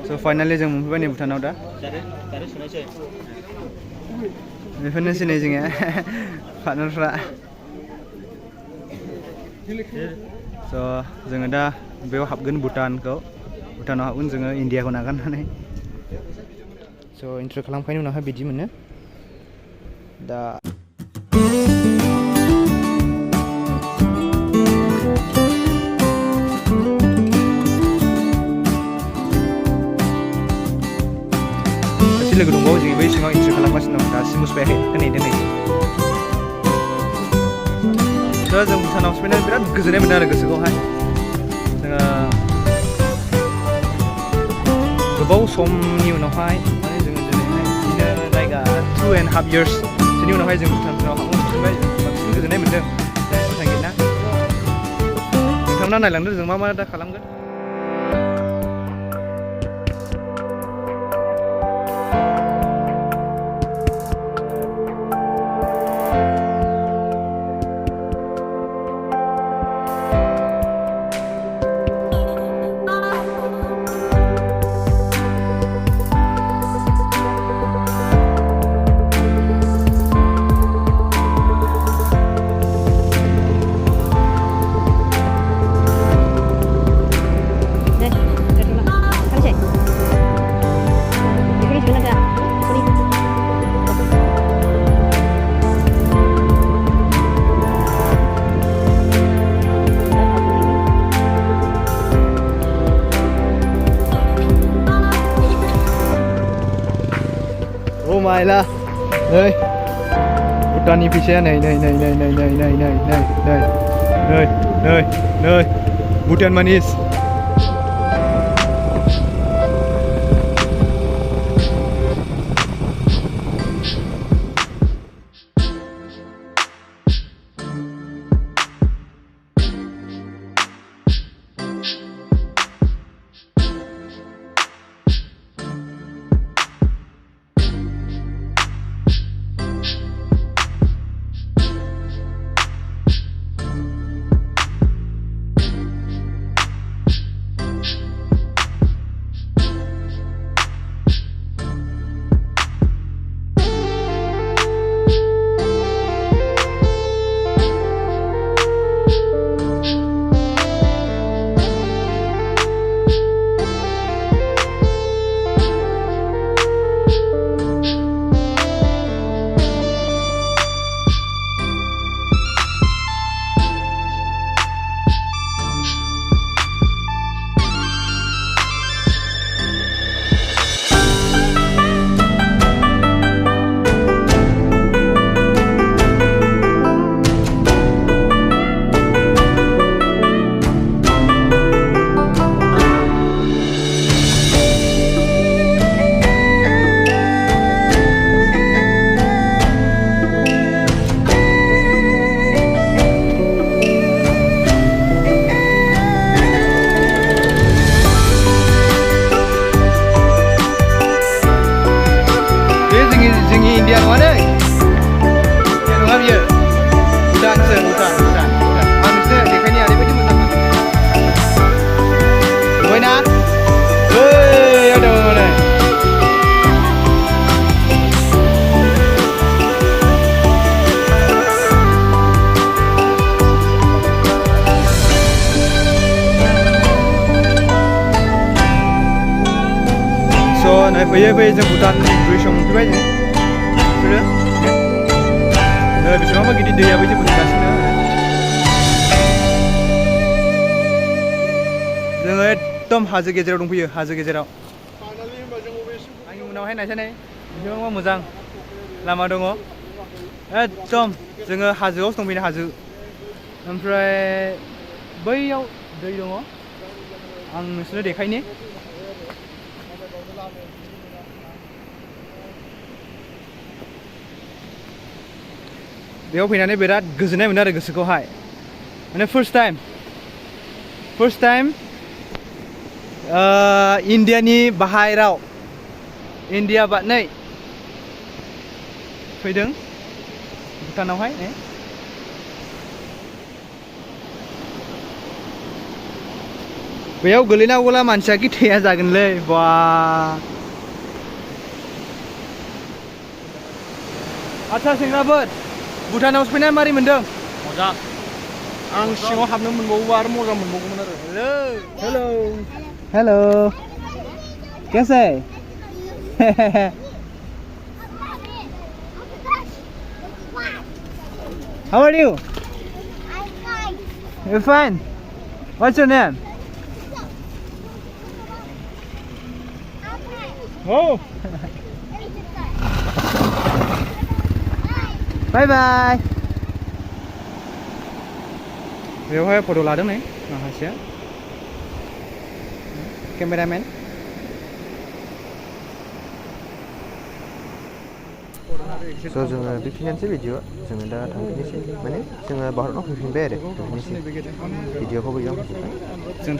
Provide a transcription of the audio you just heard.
So finally जों मोनफैबाय नै भुटानाव दा बेफोरनोसै नै जोंनिया पार्टनारफ्रा so जोङो दा बेयाव हाबगोन भुटानाव हाबगोन जोङो इन्डियाखौ नागारनानै so इन्ट्र खालामखांनायनि उनावहाय बिदि मोनो दा लोगो दंबावो जों बै सिङाव इन्ट्रि खालामगासिनो दं दासिमबो सफैयाखै दोनै दा जों भुटानाव सफैनानै बिराद गोजोननाय मोनदों आरो गोसोखौहाय जोङो गोबाव समनि उनावहाय माने जोङो दिनैहाय बिदिनो जायगा 2.5 years सोनि उनावहाय जों भुटानफोराव हाबनो मोनबाय बांसिन गोजोननाय मोनदों भुटान गेटना नोंथांमोना नायलांदो जों मा दा खालामगोन Maila, đây, Bhutan đi phía xe này, Bhutan manis. India mana? Yang nggak dia? Bhutan. Manusia dekat ni ada macam mana? Mana? Hei, ada mana? So, naik pergi je Bhutan bridge yang tu aja. बेसेबांबा गिदिर दैया बायदि बोहैगासिनो जोङो एकदम हाजो गेजेराव दंफैयो हाजो गेजेराव आंनि उनावहाय नायसानाय बेसेबांबा मोजां लामा दङ एकदम जोङो हाजोआवसो दंफैनो हाजो ओमफ्राय बैयाव दै दङ आं नोंसोरनो देखायनि बेयाव फैनानै बिराद गोजोननाय मोनो आरो गोसोखौहाय माने फार्स्ट टाइम इन्डियानि बाहेराव इन्डिया बारनै फैदों भुटानावहाय बेयाव गोलैनांगौला मानसिया गिथाया जागोनलै बा आच्छा सेंग्राफोर भुटानाव सफैना मारै मोनदों मोजां आं सिङाव हाबनो मोनबावोबा आरो मोजां मोनबावगौमोन आरो हेलो हेलो कैसे How are you? I'm fine. You're fine. What's your name? Oh. Bye bye. बेवहाय फट' लादों नै माखासेया केमेरामेन स' जोङो बेखिनियानोसै भिडिअ जोङो दा थांफिननोसै माने जोङो भारताव फैफिनबाय आरो फैफिननोसै भिडिअखौ बैयाव फोजोबबाय जों